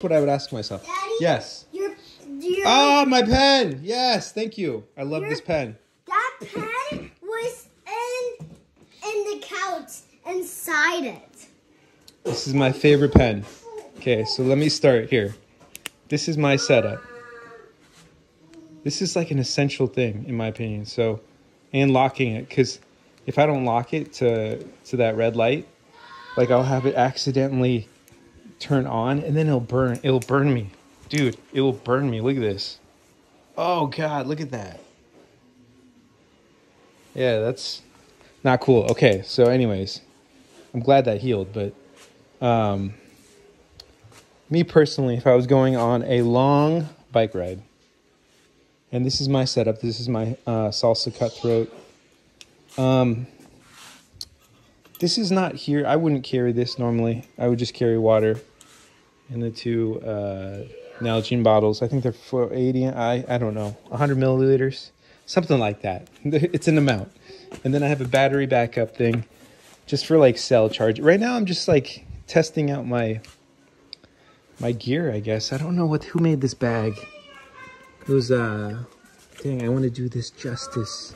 what I would ask myself. Daddy, yes. You're my pen. Yes, thank you. I love this pen. That pen was in the couch inside it. This is my favorite pen. Okay, so let me start here. This is my setup. This is like an essential thing, in my opinion. So, and locking it, because if I don't lock it to that red light, like I'll have it accidentally turn on, and then it'll burn. It'll burn me, dude. It will burn me. Look at this. Oh God, look at that. Yeah, that's not cool. Okay, so anyways, I'm glad that healed, but me personally, if I was going on a long bike ride, and this is my setup, this is my Salsa Cutthroat. This is not here. I wouldn't carry this normally. I would just carry water and the two Nalgene bottles. I think they're 480. I don't know, 100 milliliters, something like that. It's an amount. And then I have a battery backup thing just for like cell charge. Right now I'm just like testing out my gear, I guess. I don't know who made this bag. It was dang, I want to do this justice.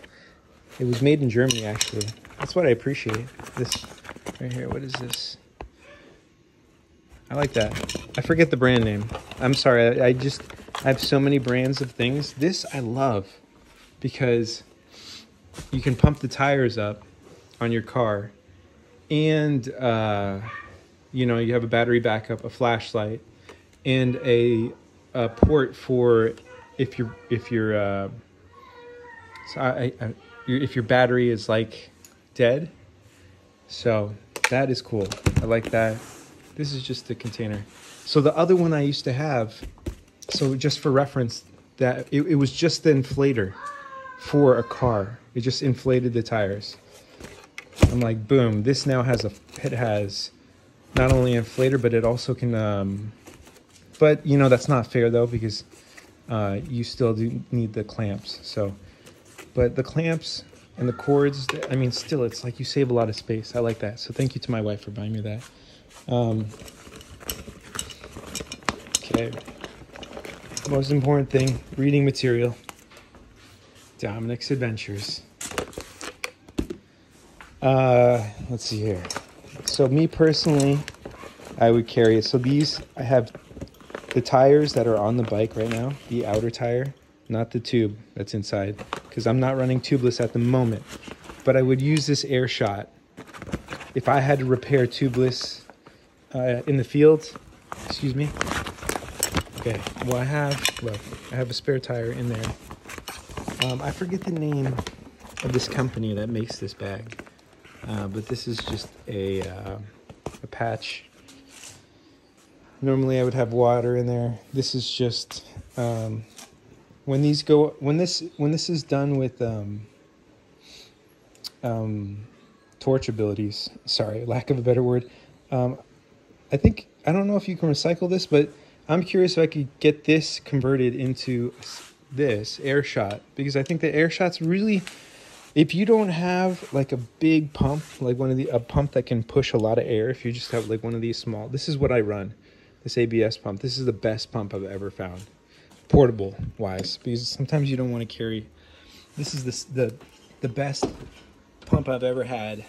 It was made in Germany, actually. That's what I appreciate. This right here. What is this? I like that. I forget the brand name. I'm sorry. I have so many brands of things. This I love because you can pump the tires up on your car, and you know, you have a battery backup, a flashlight, and a port for if your battery is like dead. So that is cool. I like that. This is just the container. So the other one I used to have, so just for reference, that it was just the inflator for a car. It just inflated the tires. I'm like, boom, this now has it has not only an inflator, but it also can but you know, that's not fair though, because you still do need the clamps. So but the clamps and the cords, I mean, still, it's like you save a lot of space. I like that. So thank you to my wife for buying me that. Okay. Most important thing, reading material. Dominic's Adventures. Let's see here. So me personally, I would carry it. So these, I have the tires that are on the bike right now, the outer tire, not the tube that's inside, because I'm not running tubeless at the moment. But I would use this Airshot if I had to repair tubeless in the field. Excuse me. Okay, well I have a spare tire in there. I forget the name of this company that makes this bag, but this is just a patch. Normally I would have water in there. This is just when this is done with torch abilities, sorry, lack of a better word, I don't know if you can recycle this, but I'm curious if I could get this converted into this Airshot, because I think the Airshot's really, if you don't have like a big pump, like a pump that can push a lot of air, if you just have like one of these small, this is what I run, this ABS pump. This is the best pump I've ever found, portable wise, because sometimes you don't want to carry. This is the best pump I've ever had.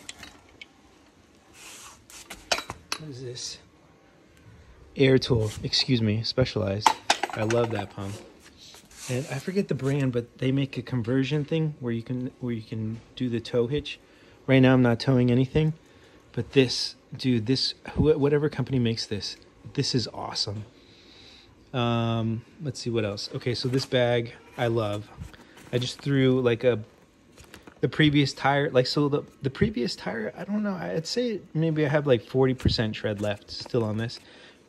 What is this? Air Tool, excuse me, Specialized. I love that pump. And I forget the brand, but they make a conversion thing where you can do the tow hitch. Right now I'm not towing anything, but this, dude, whatever company makes this is awesome. Let's see what else. Okay, so this bag I love. I just threw like the previous tire, like, so the previous tire, I don't know, I'd say maybe I have like 40% tread left still on this,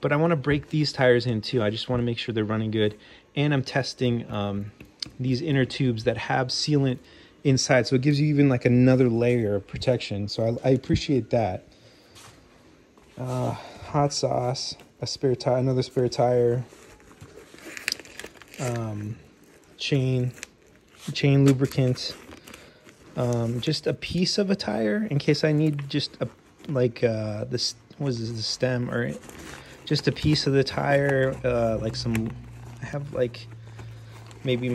but I want to break these tires in too. I just want to make sure they're running good. And I'm testing these inner tubes that have sealant inside, so it gives you even like another layer of protection. So I appreciate that. Hot sauce, a spare tire, another spare tire, chain lubricant, just a piece of a tire in case I need just a, like this, what is this, the stem, or just a piece of the tire, like some, I have like maybe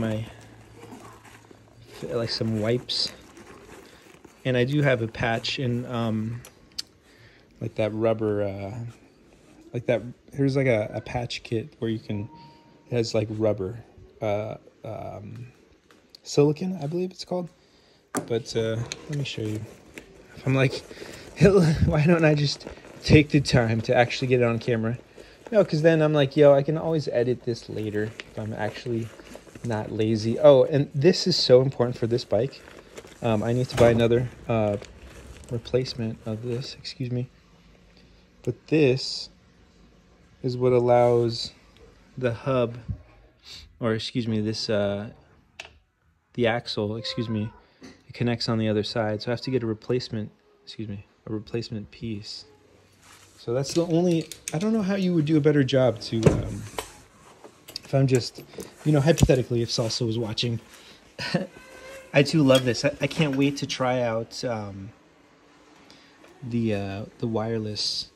like some wipes, and I do have a patch in like that rubber, like that. Here's like a patch kit where you can, it has like rubber, silicone, I believe it's called. But let me show you. I'm like, why don't I just take the time to actually get it on camera? No, because then I'm like, yo, I can always edit this later if I'm actually not lazy. Oh, and this is so important for this bike. I need to buy another replacement of this, excuse me. But this is what allows the hub, or excuse me, this, the axle, excuse me, it connects on the other side. So I have to get a replacement, a replacement piece. So that's the only, I don't know how you would do a better job to, if I'm just, hypothetically, if Salsa was watching, I too love this. I can't wait to try out the wireless.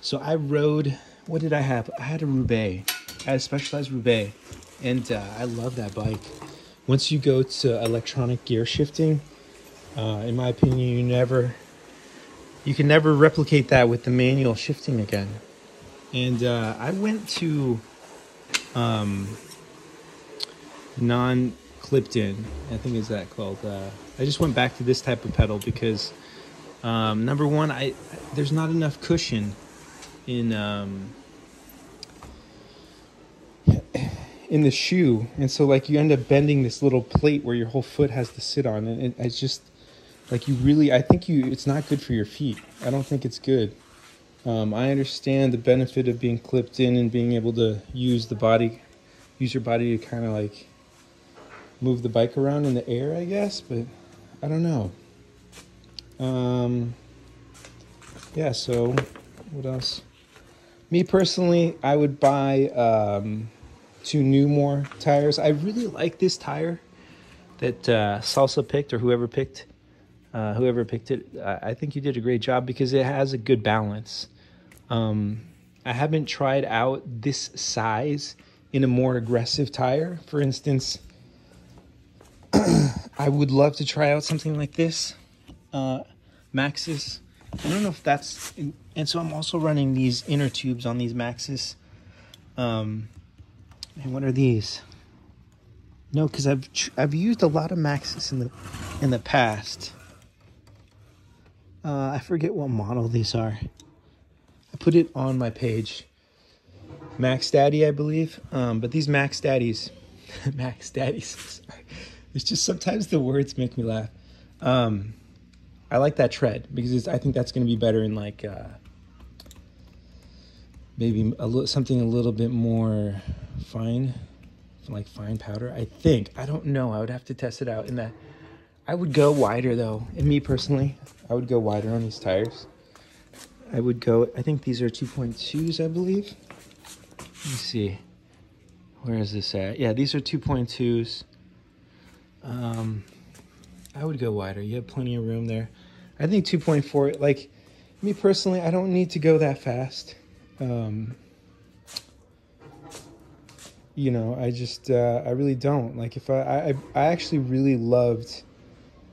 So I rode, what did I have? I had a Roubaix. I had a Specialized Roubaix, and I love that bike. Once you go to electronic gear shifting, in my opinion, you can never replicate that with the manual shifting again. And I went to non-clipped in, I think is that called. I just went back to this type of pedal because number one, there's not enough cushion in the shoe, and so like you end up bending this little plate where your whole foot has to sit on, and it's just like it's not good for your feet. I don't think it's good. I understand the benefit of being clipped in and being able to use your body to kind of like move the bike around in the air, I guess, but I don't know. Yeah, so what else? Me personally, I would buy 2 Newmore tires. I really like this tire that Salsa picked, or whoever picked it. I think you did a great job because it has a good balance. I haven't tried out this size in a more aggressive tire. For instance, I would love to try out something like this, Maxxis. I don't know if that's, and so I'm also running these inner tubes on these Maxxis. And what are these? No, because I've used a lot of Maxxis in the past. I forget what model these are. I put it on my page. Max Daddy, I believe. But these Max Daddies, sorry. It's just sometimes the words make me laugh. I like that tread because I think that's going to be better in like maybe something a little bit more fine, like fine powder. I think. I don't know. I would have to test it out. I would go wider though. And me personally, I would go wider on these tires. I think these are 2.2s, I believe. Let me see. Where is this at? Yeah, these are 2.2s. I would go wider. You have plenty of room there. I think 2.4, like me personally, I don't need to go that fast. I really don't. Like if I actually really loved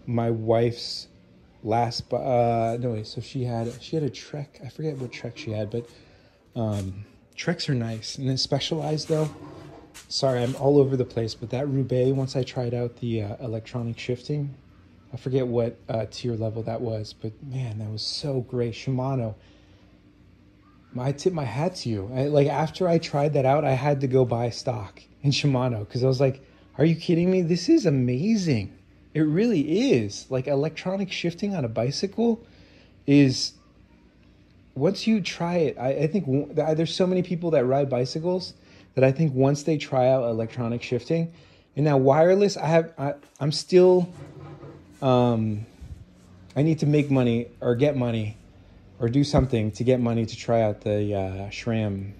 my wife's so she had a Trek. I forget what Trek she had, but Treks are nice. And then Specialized though, sorry, I'm all over the place, but that Roubaix, once I tried out the electronic shifting, I forget what tier level that was, but man, that was so great. Shimano, I tip my hat to you. After I tried that out, I had to go buy stock in Shimano because I was like, are you kidding me? This is amazing. It really is. Like electronic shifting on a bicycle is, once you try it, I think there's so many people that ride bicycles that I think once they try out electronic shifting, and now wireless, I'm still, I need to make money or get money or do something to get money to try out the SRAM.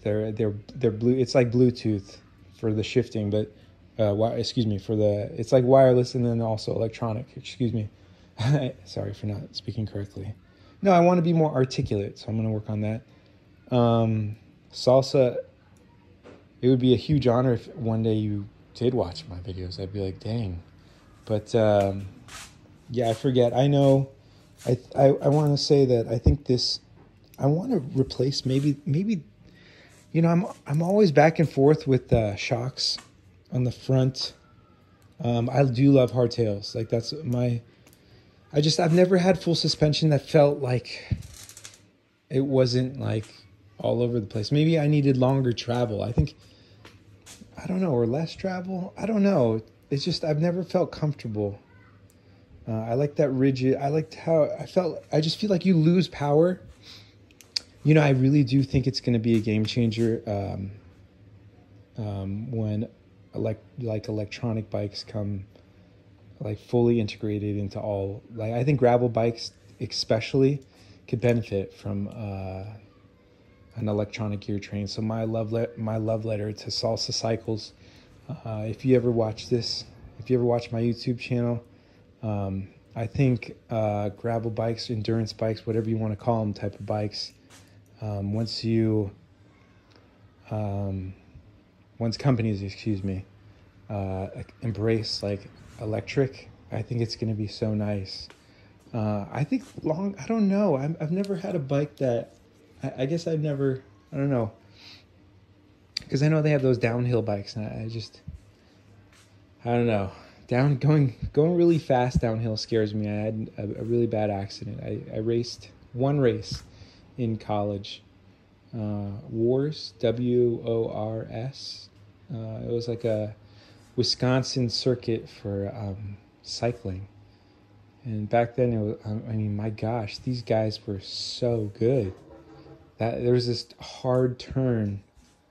They're blue. It's like Bluetooth for the shifting, but it's like wireless and then also electronic. Excuse me. Sorry for not speaking correctly. No, I want to be more articulate, so I'm going to work on that. Salsa, it would be a huge honor if one day you did watch my videos. I'd be like, dang. But yeah, I forget. I know. I want to say that I think this. I want to replace maybe. You know, I'm always back and forth with shocks on the front. I do love hardtails. Like that's my. I've never had full suspension that felt like it wasn't like all over the place. Maybe I needed longer travel. I think. I don't know, or less travel. I don't know. It's just I've never felt comfortable. I like that rigid. I liked how I felt. I just feel like you lose power. You know, I really do think it's going to be a game changer when like electronic bikes come like fully integrated into all. Like I think gravel bikes especially could benefit from an electronic gear train. So my love letter to Salsa Cycles. If you ever watch this, if you ever watch my YouTube channel, I think gravel bikes, endurance bikes, whatever you want to call them, type of bikes. Once companies, embrace like electric, I think it's going to be so nice. I think I don't know. I've never had a bike that, I guess I don't know. Because I know they have those downhill bikes, and I don't know. Going really fast downhill scares me. I had a really bad accident. I raced one race in college, WORS, WORS. It was like a Wisconsin circuit for cycling. And back then, it was, I mean, my gosh, these guys were so good. There was this hard turn.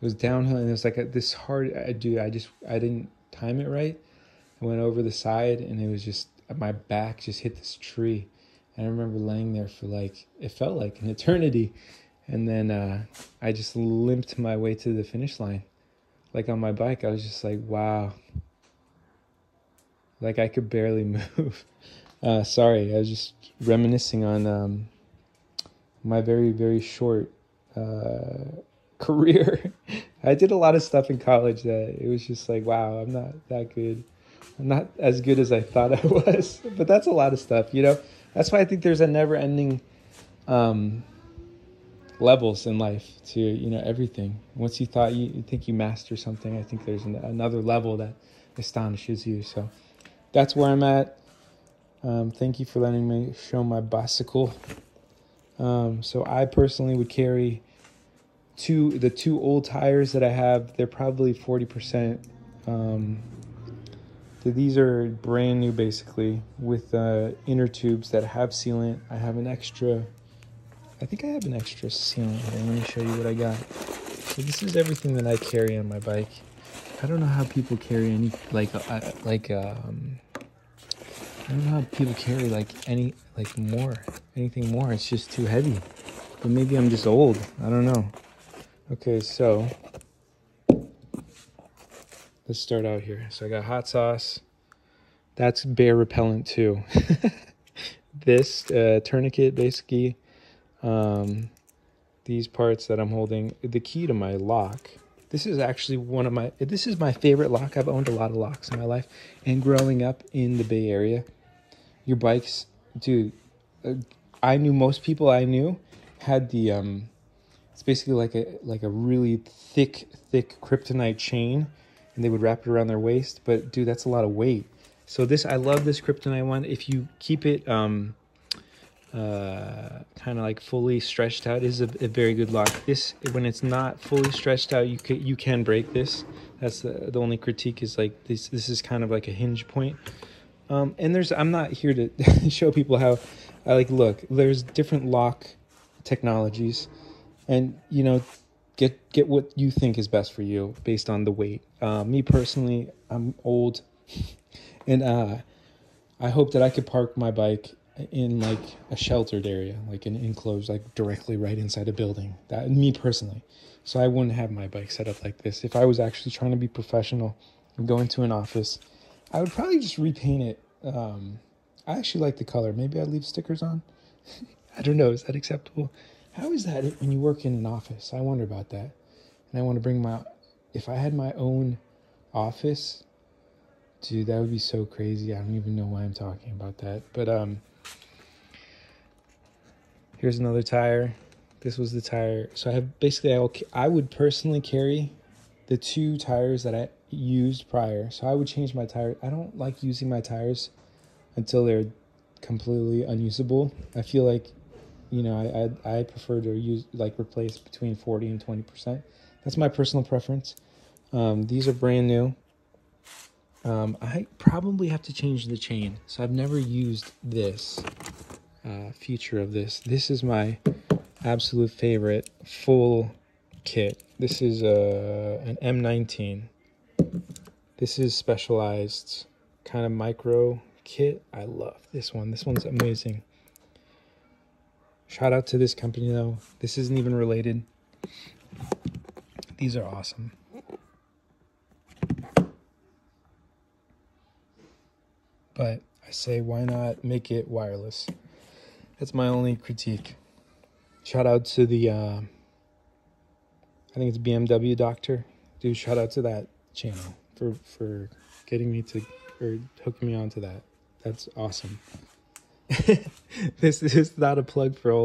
It was downhill, and it was like this hard. I didn't time it right. I went over the side, and it was just my back just hit this tree. And I remember laying there for it felt like an eternity, and then I just limped my way to the finish line, like on my bike. I was just like, wow, like I could barely move. Sorry, I was just reminiscing on my very, very short career. I did a lot of stuff in college that it was just like, wow, I'm not that good. I'm not as good as I thought I was. But that's a lot of stuff, you know. That's why I think there's a never-ending levels in life to, you know, everything. Once you think you master something, I think there's another level that astonishes you. So that's where I'm at. Thank you for letting me show my bicycle. So I personally would carry the two old tires that I have. They're probably 40%. These are brand new, basically, with inner tubes that have sealant. I have an extra. I think I have an extra sealant here. Let me show you what I got. So this is everything that I carry on my bike. I don't know how people carry any I don't know how people carry anything more. It's just too heavy. But maybe I'm just old. I don't know. Okay, so let's start out here. So I got hot sauce. That's bear repellent too. This tourniquet, basically. These parts that I'm holding, the key to my lock. This is actually this is my favorite lock. I've owned a lot of locks in my life. And growing up in the Bay Area, your bikes, dude, I knew most people I knew had the, it's basically like a really thick kryptonite chain, and they would wrap it around their waist. But dude, that's a lot of weight. So I love this kryptonite one. If you keep it kind of like fully stretched out, is a very good lock. This, when it's not fully stretched out, you can break this. That's the only critique is like this is kind of like a hinge point. And I'm not here to show people how look, there's different lock technologies, and you know, get what you think is best for you based on the weight. Me personally, I'm old, and I hope that I could park my bike in like a sheltered area, like an enclosed, like directly right inside a building. That, me personally. So I wouldn't have my bike set up like this. If I was actually trying to be professional and go into an office, I would probably just repaint it. I actually like the color. Maybe I'd leave stickers on. I don't know. Is that acceptable? How is that when you work in an office? I wonder about that. And I want to bring if I had my own office, dude, that would be so crazy. I don't even know why I'm talking about that. But here's another tire. This was the tire. So I have basically, I would personally carry the 2 tires that I used prior. So I would change my tire. I don't like using my tires until they're completely unusable. I feel like, you know, I prefer to replace between 40 and 20%. That's my personal preference. These are brand new. I probably have to change the chain. So I've never used this feature of this. This is my absolute favorite full kit. This is an M19. This is specialized kind of micro kit. I love this one. This one's amazing. Shout out to this company though. This isn't even related. These are awesome. But I say, why not make it wireless? That's my only critique. Shout out to the, I think it's BMW Doctor. Dude, shout out to that channel for getting me to, or hooking me onto that. That's awesome. This is not a plug for old